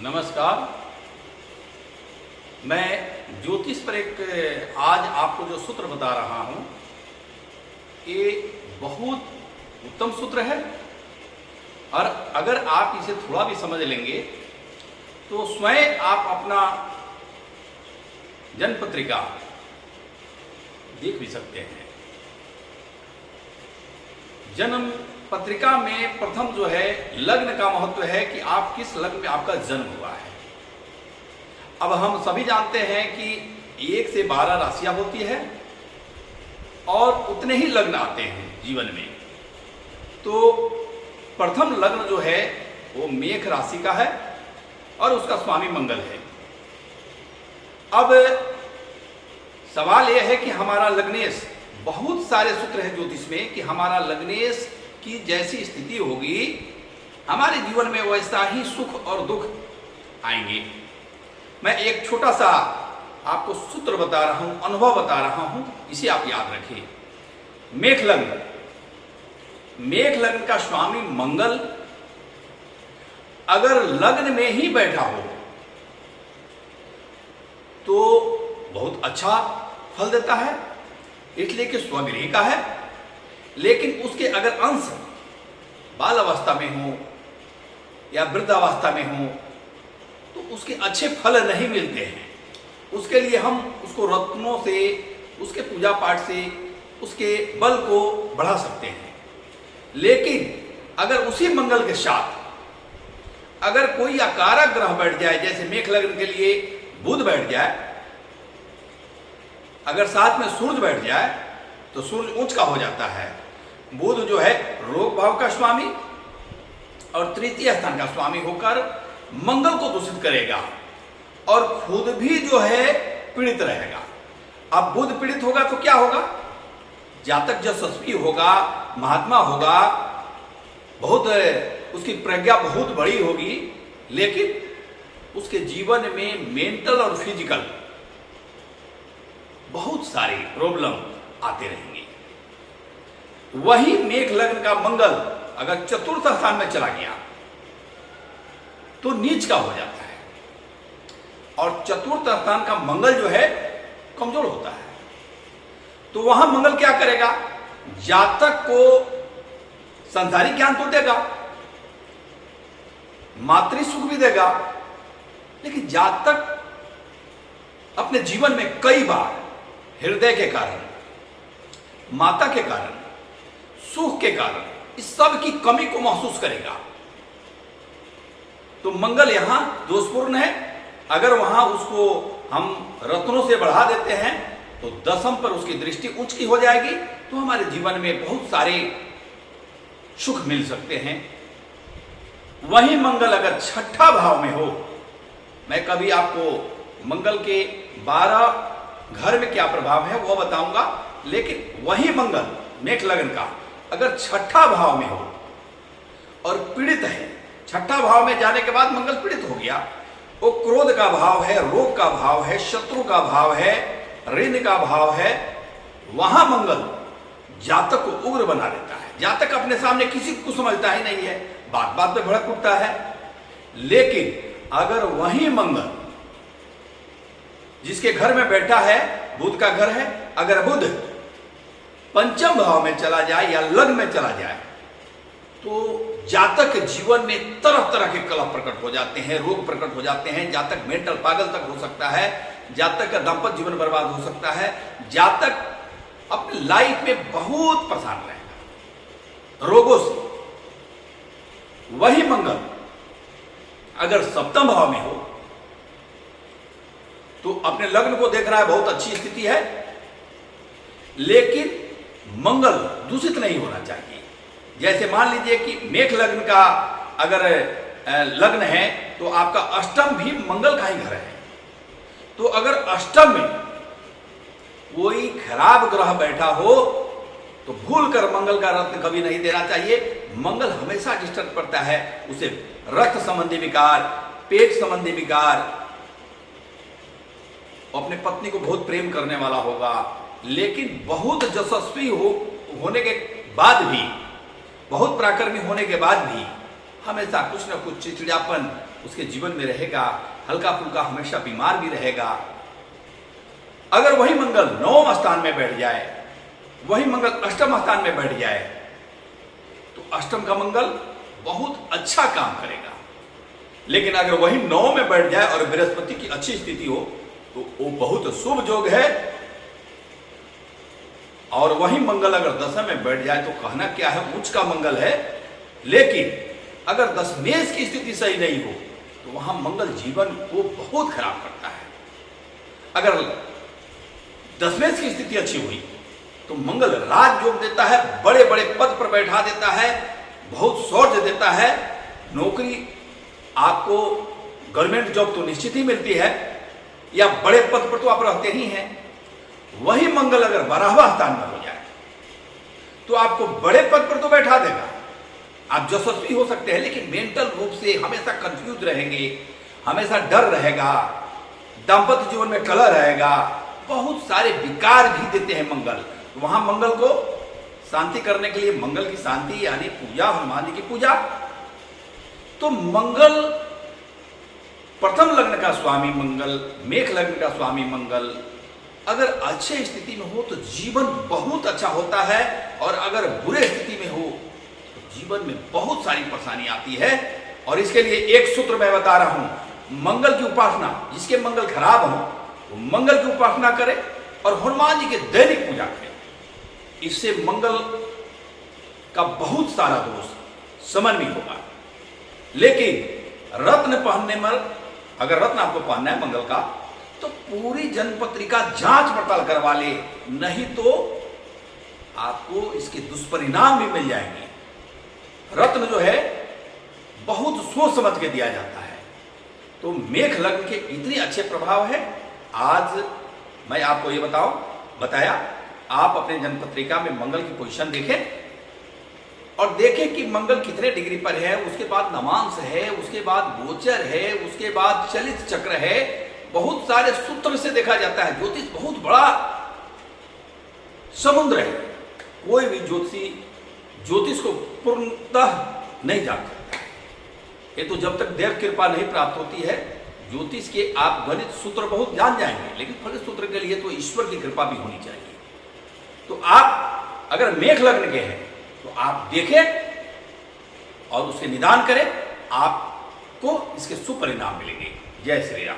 नमस्कार। मैं ज्योतिष पर आज आपको जो सूत्र बता रहा हूँ ये बहुत उत्तम सूत्र है और अगर आप इसे थोड़ा भी समझ लेंगे तो स्वयं आप अपना जन्म पत्रिका देख भी सकते हैं। जन्म पत्रिका में प्रथम जो है लग्न का महत्व है कि आप किस लग्न में आपका जन्म हुआ है। अब हम सभी जानते हैं कि 1 से 12 राशियां होती है और उतने ही लग्न आते हैं जीवन में। तो प्रथम लग्न जो है वो मेष राशि का है और उसका स्वामी मंगल है। अब सवाल यह है कि हमारा लग्नेश, बहुत सारे सूत्र हैं ज्योतिष में कि हमारा लग्नेश की जैसी स्थिति होगी हमारे जीवन में वैसा ही सुख और दुख आएंगे। मैं एक छोटा सा आपको सूत्र बता रहा हूं, अनुभव बता रहा हूं, इसे आप याद रखिए। मेष लग्न, मेष लग्न का स्वामी मंगल अगर लग्न में ही बैठा हो तो बहुत अच्छा फल देता है, इसलिए कि स्वगृही का है। लेकिन उसके अगर अंश बाल अवस्था में हो या वृद्धावस्था में हो तो उसके अच्छे फल नहीं मिलते हैं। उसके लिए हम उसको रत्नों से, उसके पूजा पाठ से उसके बल को बढ़ा सकते हैं। लेकिन अगर उसी मंगल के साथ अगर कोई अकारक ग्रह बैठ जाए, जैसे मेष लग्न के लिए बुध बैठ जाए, अगर साथ में सूर्य बैठ जाए तो सूर्य उच्च का हो जाता है। बुध जो है रोग भाव का स्वामी और तृतीय स्थान का स्वामी होकर मंगल को दूषित करेगा और खुद भी जो है पीड़ित रहेगा। अब बुध पीड़ित होगा तो क्या होगा? जातक यशस्वी होगा, महात्मा होगा, बहुत उसकी प्रज्ञा बहुत बड़ी होगी, लेकिन उसके जीवन में मेंटल और फिजिकल बहुत सारे प्रॉब्लम आते रहेंगे। वही मेष लग्न का मंगल अगर चतुर्थ स्थान में चला गया तो नीच का हो जाता है और चतुर्थ स्थान का मंगल जो है कमजोर होता है। तो वहां मंगल क्या करेगा? जातक को संसारिक ज्ञान तो देगा, मातृ सुख भी देगा, लेकिन जातक अपने जीवन में कई बार हृदय के कारण, माता के कारण, सुख के कारण इस सब की कमी को महसूस करेगा। तो मंगल यहां दोषपूर्ण है। अगर वहां उसको हम रत्नों से बढ़ा देते हैं तो दशम पर उसकी दृष्टि उच्च की हो जाएगी, तो हमारे जीवन में बहुत सारे सुख मिल सकते हैं। वही मंगल अगर छठा भाव में हो, मैं कभी आपको मंगल के 12 घर में क्या प्रभाव है वो बताऊंगा, लेकिन वही मंगल मेष लग्न का अगर छठा भाव में हो और पीड़ित है, छठा भाव में जाने के बाद मंगल पीड़ित हो गया, वो क्रोध का भाव है, रोग का भाव है, शत्रु का भाव है, ऋण का भाव है, वहां मंगल जातक को उग्र बना देता है। जातक अपने सामने किसी को समझता ही नहीं है, बात बात पे भड़क उठता है। लेकिन अगर वही मंगल जिसके घर में बैठा है, बुध का घर है, अगर बुध पंचम भाव में चला जाए या लग्न में चला जाए तो जातक के जीवन में तरह तरह के कलह प्रकट हो जाते हैं, रोग प्रकट हो जाते हैं। जातक मेंटल पागल तक हो सकता है, जातक का दाम्पत्य जीवन बर्बाद हो सकता है, जातक अपनी लाइफ में बहुत परेशान रहेगा रोगों से। वही मंगल अगर सप्तम भाव में हो तो अपने लग्न को देख रहा है, बहुत अच्छी स्थिति है, लेकिन मंगल दूषित नहीं होना चाहिए। जैसे मान लीजिए कि मेष लग्न का अगर लग्न है तो आपका अष्टम भी मंगल का ही घर है। तो अगर अष्टम में कोई खराब ग्रह बैठा हो तो भूल कर मंगल का रत्न कभी नहीं देना चाहिए। मंगल हमेशा डिस्टर्ब करता है, उसे रक्त संबंधी विकार, पेट संबंधी विकार, अपने पत्नी को बहुत प्रेम करने वाला होगा, लेकिन बहुत यशस्वी होने के बाद भी, बहुत पराक्रमी होने के बाद भी हमेशा कुछ न कुछ चिड़चिड़ापन, उसके जीवन में रहेगा, हल्का फुल्का हमेशा बीमार भी रहेगा। अगर वही मंगल 9वें स्थान में बैठ जाए, वही मंगल अष्टम स्थान में बैठ जाए, तो अष्टम का मंगल बहुत अच्छा काम करेगा। लेकिन अगर वही 9 में बैठ जाए और बृहस्पति की अच्छी स्थिति हो तो वो बहुत शुभ योग है। और वही मंगल अगर 10 में बैठ जाए तो कहना क्या है, उच्च का मंगल है। लेकिन अगर 10 मेष की स्थिति सही नहीं हो तो वहां मंगल जीवन को बहुत खराब करता है। अगर 10 मेष की स्थिति अच्छी हुई तो मंगल राजयोग देता है, बड़े बड़े पद पर बैठा देता है, बहुत शौर्य देता है। नौकरी आपको गवर्नमेंट जॉब तो निश्चित ही मिलती है, या बड़े पद पर तो आप रहते ही हैं। वही मंगल अगर 12वां स्थान में हो जाए तो आपको बड़े पद पर तो बैठा देगा, आप यशस्वी हो सकते हैं, लेकिन मेंटल रूप से हमेशा कंफ्यूज रहेंगे, हमेशा डर रहेगा, दाम्पत्य जीवन में कलह रहेगा, बहुत सारे विकार भी देते हैं मंगल। वहां मंगल को शांति करने के लिए मंगल की शांति यानी पूजा, हनुमान जी की पूजा। तो मंगल प्रथम लग्न का स्वामी मंगल, मेष लग्न का स्वामी मंगल अगर अच्छे स्थिति में हो तो जीवन बहुत अच्छा होता है, और अगर बुरे स्थिति में हो तो जीवन में बहुत सारी परेशानी आती है। और इसके लिए एक सूत्र मैं बता रहा हूं, मंगल की उपासना, जिसके मंगल खराब हो वो मंगल की उपासना करे और हनुमान जी की दैनिक पूजा करे। इससे मंगल का बहुत सारा दोष समन्वित होगा। लेकिन रत्न पहनने में, अगर रत्न आपको पहनना है मंगल का, तो पूरी जन्मपत्रिका जांच पड़ताल करवा ले, नहीं तो आपको इसके दुष्परिणाम भी मिल जाएंगे। रत्न जो है बहुत सोच समझ के दिया जाता है। तो मेष लग्न के इतने अच्छे प्रभाव है। आज मैं आपको ये बताया, आप अपने जन्मपत्रिका में मंगल की पोजीशन देखें और देखें कि मंगल कितने डिग्री पर है, उसके बाद नवांश है, उसके बाद गोचर है, उसके बाद चलित चक्र है। बहुत सारे सूत्र से देखा जाता है। ज्योतिष बहुत बड़ा समुद्र है, कोई भी ज्योतिष को पूर्णतः नहीं जान सकता है। ये तो जब तक देव कृपा नहीं प्राप्त होती है। ज्योतिष के आप गणित सूत्र बहुत जान जाएंगे, लेकिन फलित सूत्र के लिए तो ईश्वर की कृपा भी होनी चाहिए। तो आप अगर मेष लग्न के हैं तो आप देखें और उसके निदान करें, आपको इसके सुपरिणाम मिलेंगे। जय श्री राम।